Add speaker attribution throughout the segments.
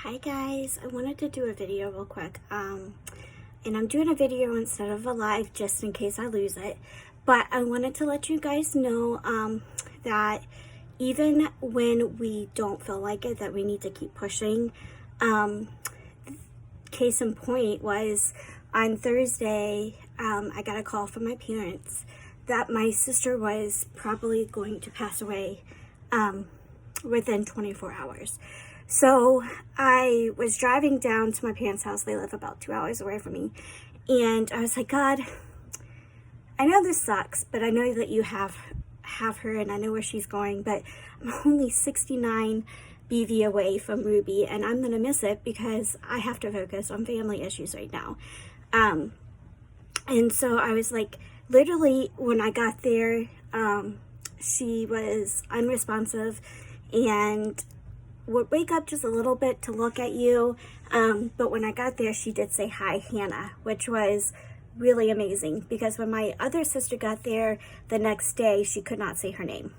Speaker 1: Hi guys, I wanted to do a video real quick. And I'm doing a video instead of a live just in case I lose it. But I wanted to let you guys know that even when we don't feel like it, that we need to keep pushing. Case in point was on Thursday, I got a call from my parents that my sister was probably going to pass away within 24 hours. So I was driving down to my parents' house. They live about 2 hours away from me. And I was like, God, I know this sucks, but I know that you have her and I know where she's going, but I'm only 69 BV away from Ruby and I'm going to miss it because I have to focus on family issues right now. And so I was like, literally when I got there, she was unresponsive and would wake up just a little bit to look at you. But when I got there, she did say, "Hi, Hannah," which was really amazing because when my other sister got there the next day, she could not say her name.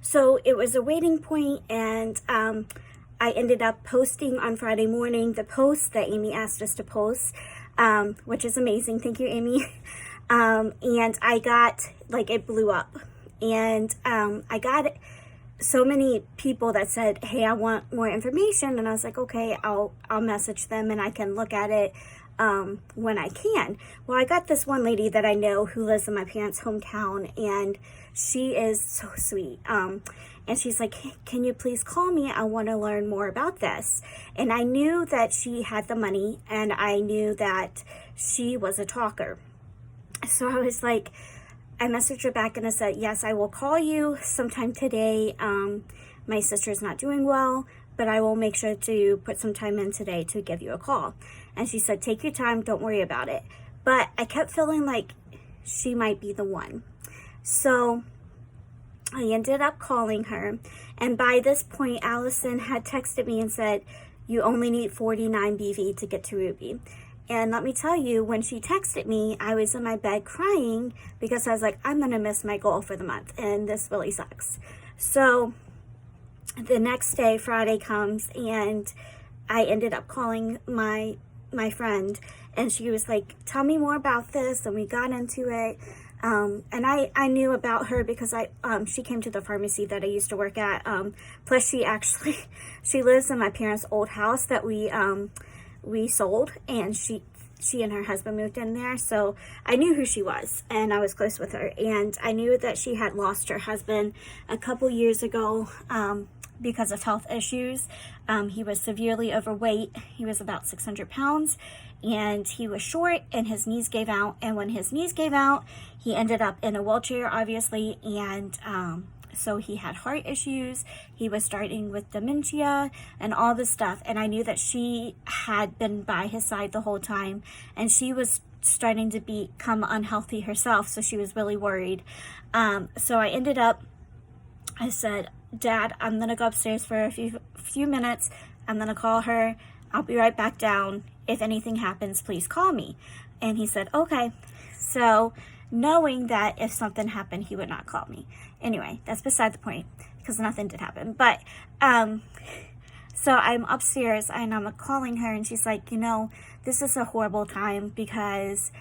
Speaker 1: So it was a waiting point, and I ended up posting on Friday morning the post that Amy asked us to post, which is amazing. Thank you, Amy. And I got, like, it blew up. And I got so many people that said, "Hey, I want more information," and I was like, okay, I'll message them and I can look at it when I can. Well, I got this one lady that I know who lives in my parents' hometown, and she is so sweet. And she's like, "Hey, can you please call me? I want to learn more about this." And I knew that she had the money, and I knew that she was a talker. So I was like, I messaged her back and I said, "Yes, I will call you sometime today. My sister's not doing well, but I will make sure to put some time in today to give you a call." And she said, "Take your time, don't worry about it." But I kept feeling like she might be the one. So I ended up calling her. And by this point, Allison had texted me and said, "You only need 49 BV to get to Ruby." And let me tell you, when she texted me, I was in my bed crying because I was like, I'm going to miss my goal for the month, and this really sucks. So the next day, Friday comes, and I ended up calling my friend, and she was like, "Tell me more about this," and we got into it. And I knew about her because she came to the pharmacy that I used to work at. Plus, she lives in my parents' old house that we sold, and she and her husband moved in there, so I knew who she was and I was close with her. And I knew that she had lost her husband a couple years ago because of health issues. He was severely overweight. He was about 600 pounds and he was short, and his knees gave out, and when his knees gave out, he ended up in a wheelchair, obviously. And so he had heart issues, he was starting with dementia and all this stuff. And I knew that she had been by his side the whole time, and she was starting to become unhealthy herself, so she was really worried. So I said, "Dad, I'm gonna go upstairs for a few minutes. I'm gonna call her. I'll be right back down. If anything happens, please call me." And he said, "Okay." So knowing that if something happened, he would not call me. Anyway, that's beside the point because nothing did happen. But so I'm upstairs and I'm calling her, and she's like, "This is a horrible time because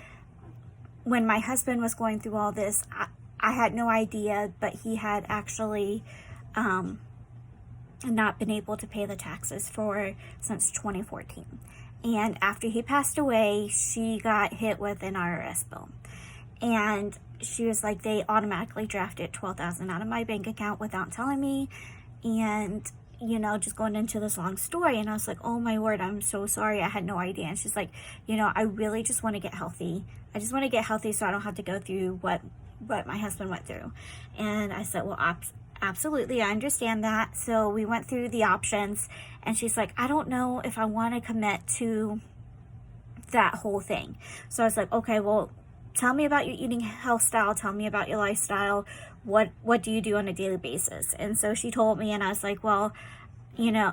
Speaker 1: when my husband was going through all this, I had no idea, but he had actually not been able to pay the taxes since 2014. And after he passed away, she got hit with an IRS bill. And she was like, they automatically drafted $12,000 out of my bank account without telling me." And, just going into this long story. And I was like, "Oh my word, I'm so sorry. I had no idea." And she's like, "I really just want to get healthy. I just want to get healthy so I don't have to go through what my husband went through." And I said, "Well, absolutely, I understand that." So we went through the options, and she's like, "I don't know if I want to commit to that whole thing." So I was like, "Okay, well, tell me about your eating health style. Tell me about your lifestyle. What do you do on a daily basis?" And so she told me, and I was like, "Well,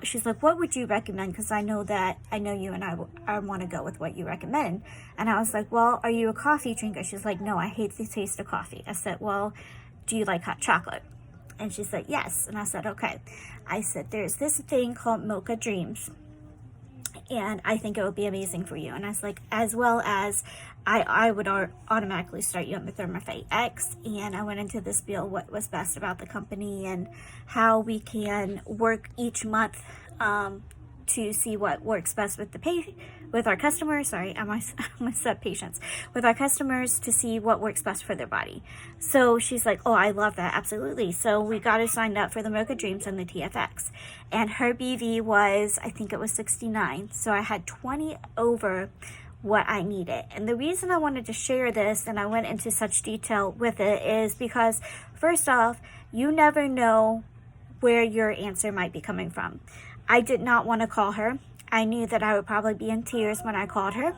Speaker 1: she's like, what would you recommend? Because I know you, and I want to go with what you recommend." And I was like, "Well, are you a coffee drinker?" She's like, "No, I hate the taste of coffee." I said, "Well, do you like hot chocolate?" And she said, yes. And I said, okay. I said, there's this thing called Mocha Dreams, and I think it would be amazing for you. And I was like, as well as I would automatically start you on the ThermaFite X. And I went into this spiel what was best about the company and how we can work each month to see what works best with with our customers. Sorry, I said patients, with our customers, to see what works best for their body. So she's like, oh, I love that, absolutely. So we got her signed up for the Mocha Dreams and the TFX, and her BV was, I think it was 69. So I had 20 over what I needed. And the reason I wanted to share this, and I went into such detail with it, is because first off, you never know where your answer might be coming from. I did not want to call her. I knew that I would probably be in tears when I called her.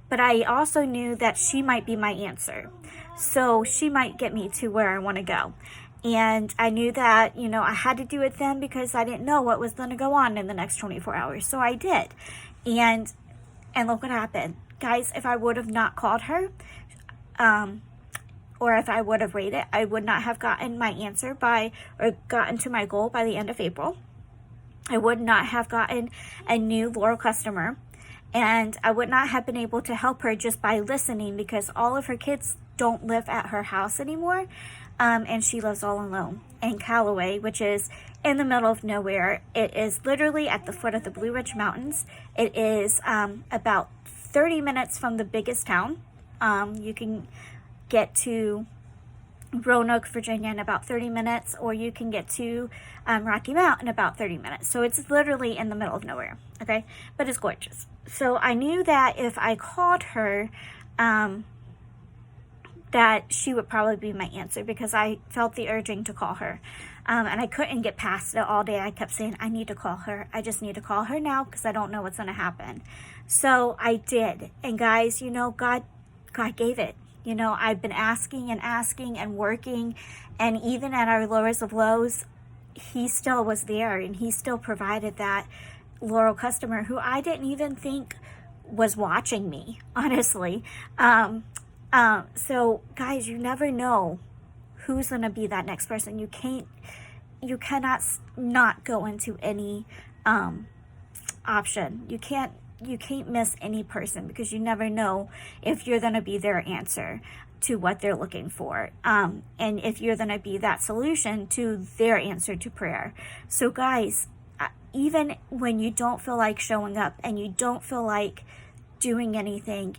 Speaker 1: But I also knew that she might be my answer. So she might get me to where I want to go. And I knew that, you know, I had to do it then because I didn't know what was going to go on in the next 24 hours. So I did. And look what happened. Guys, if I would have not called her, or if I would have waited, I would not have gotten my answer or gotten to my goal by the end of April. I would not have gotten a new Laurel customer, and I would not have been able to help her just by listening, because all of her kids don't live at her house anymore, and she lives all alone in Callaway, which is in the middle of nowhere. It is literally at the foot of the Blue Ridge Mountains. It is about 30 minutes from the biggest town. You can get to Roanoke, Virginia in about 30 minutes, or you can get to Rocky Mount in about 30 minutes. So it's literally in the middle of nowhere, okay? But it's gorgeous. So I knew that if I called her, that she would probably be my answer, because I felt the urging to call her. And I couldn't get past it all day. I kept saying, I need to call her. I just need to call her now because I don't know what's going to happen. So I did. And guys, you know, God gave it. You know, I've been asking and working, and even at our lowest of lows, he still was there, and he still provided that Laurel customer who I didn't even think was watching me, honestly. So guys, you never know who's going to be that next person. You cannot not go into any option. You can't miss any person, because you never know if you're going to be their answer to what they're looking for, and if you're going to be that solution to their answer to prayer. So guys, even when you don't feel like showing up and you don't feel like doing anything,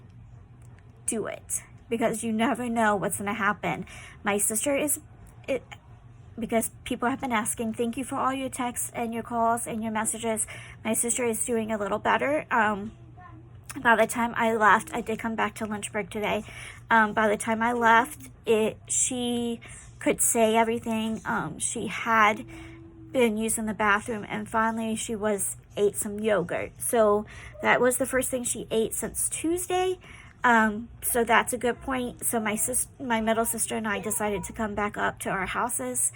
Speaker 1: do it, because you never know what's going to happen. My sister because people have been asking, thank you for all your texts and your calls and your messages. My sister is doing a little better. By the time I left, I did come back to Lynchburg today. By the time I left, she could say everything. She had been using the bathroom, and finally she ate some yogurt. So that was the first thing she ate since Tuesday. So that's a good point. So my middle sister and I decided to come back up to our houses.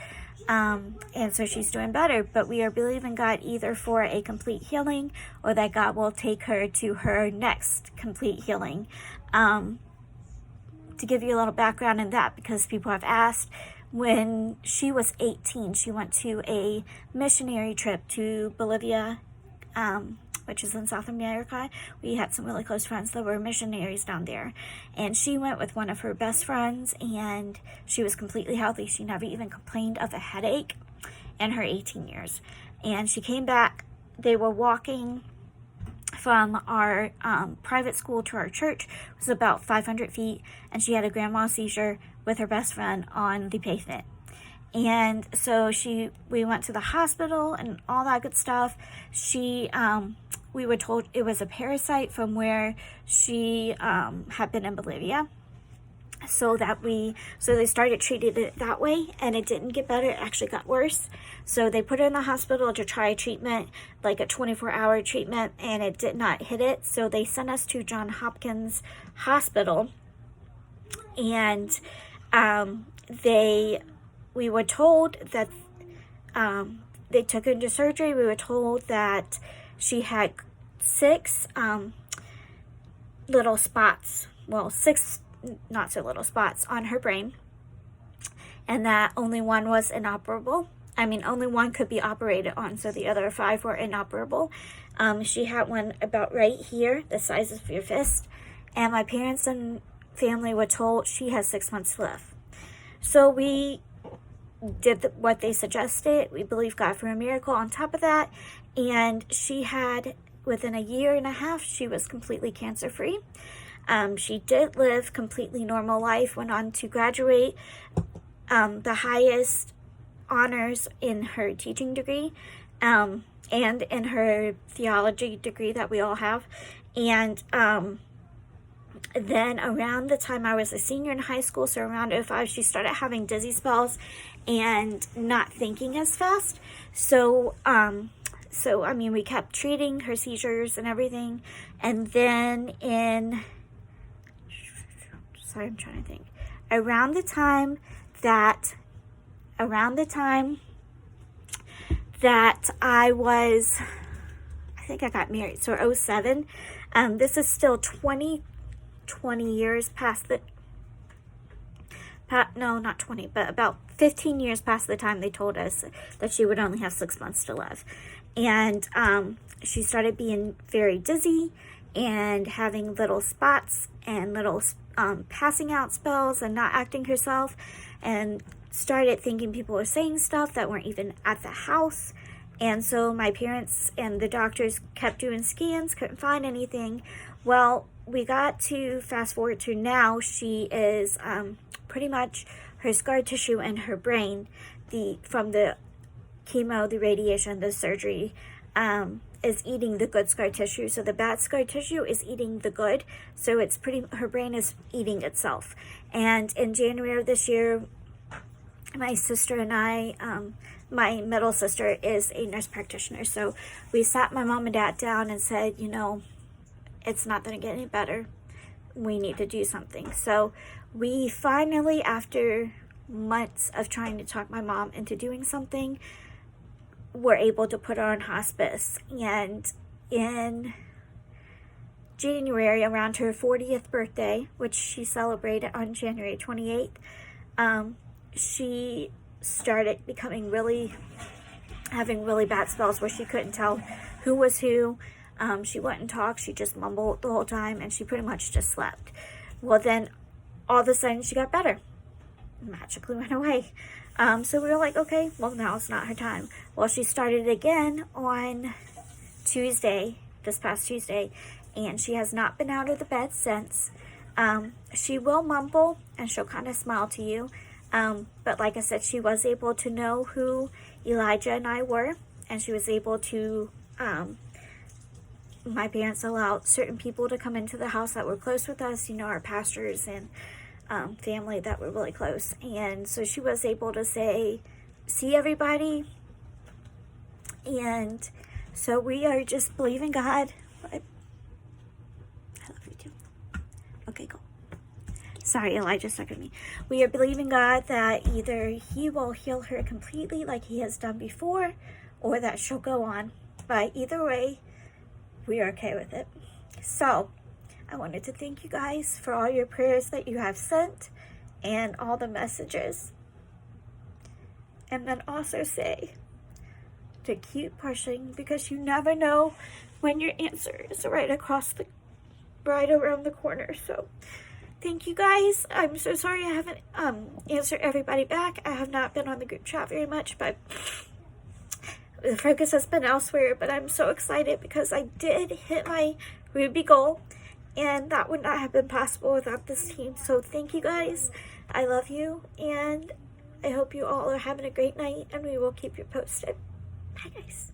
Speaker 1: And so she's doing better, but we are believing God either for a complete healing, or that God will take her to her next complete healing. To give you a little background in that, because people have asked, when she was 18, she went to a missionary trip to Bolivia, which is in South America. We had some really close friends that were missionaries down there. And she went with one of her best friends, and she was completely healthy. She never even complained of a headache in her 18 years. And she came back. They were walking from our private school to our church. It was about 500 feet. And she had a grand mal seizure with her best friend on the pavement. And so we went to the hospital and all that good stuff. We were told it was a parasite from where she had been in Bolivia. So they started treating it that way, and it didn't get better. It actually got worse. So they put her in the hospital to try a treatment, like a 24-hour treatment, and it did not hit it. So they sent us to Johns Hopkins Hospital, and we were told that they took her into surgery. We were told that she had 6 little spots, 6 not so little spots on her brain, and that only one was inoperable. I mean, only one could be operated on, so the other 5 were inoperable. She had one about right here, the size of your fist, and my parents and family were told she has 6 months to live. So we did what they suggested. We believe God for a miracle on top of that, and she had, within a year and a half, she was completely cancer-free. She did live completely normal life, went on to graduate the highest honors in her teaching degree, and in her theology degree that we all have. And then around the time I was a senior in high school, so around 05, she started having dizzy spells and not thinking as fast. So I mean, we kept treating her seizures and everything. And then I'm trying to think. Around the time that I think I got married, so 07. This is still 20 years past not 20, but about 15 years past the time they told us that she would only have 6 months to live. And she started being very dizzy and having little spots and little passing out spells and not acting herself, and started thinking people were saying stuff that weren't even at the house. And so my parents and the doctors kept doing scans, couldn't find anything. Well, we got to fast forward to now. She is pretty much, her scar tissue in her brain, from the chemo, the radiation, the surgery, is eating the good scar tissue. So the bad scar tissue is eating the good. So it's her brain is eating itself. And in January of this year, my sister and I, my middle sister is a nurse practitioner. So we sat my mom and dad down and said, you know, it's not going to get any better. We need to do something. So we finally, after months of trying to talk my mom into doing something, were able to put her on hospice. And in January, around her 40th birthday, which she celebrated on January 28th, she started having really bad spells where she couldn't tell who was who. She wouldn't talk. She just mumbled the whole time, and she pretty much just slept. Well, then all of a sudden she got better. Magically went away. So we were like, okay, well, now it's not her time. Well, she started again on Tuesday, this past Tuesday, and she has not been out of the bed since. She will mumble, and she'll kind of smile to you. But like I said, she was able to know who Elijah and I were, and she was able to, my parents allowed certain people to come into the house that were close with us, you know, our pastors and family that were really close. And so she was able to see everybody. And so we are just believing God. I love you too. Okay, cool. Sorry, Elijah stuck with me. We are believing God that either he will heal her completely like he has done before, or that she'll go on. But either way, we are okay with it. So I wanted to thank you guys for all your prayers that you have sent and all the messages. And then also say to keep pushing, because you never know when your answer is right around the corner. So thank you guys. I'm so sorry I haven't answered everybody back. I have not been on the group chat very much, but the focus has been elsewhere. But I'm so excited because I did hit my Ruby goal, and that would not have been possible without this team. So thank you guys. I love you, and I hope you all are having a great night, and we will keep you posted. Bye guys.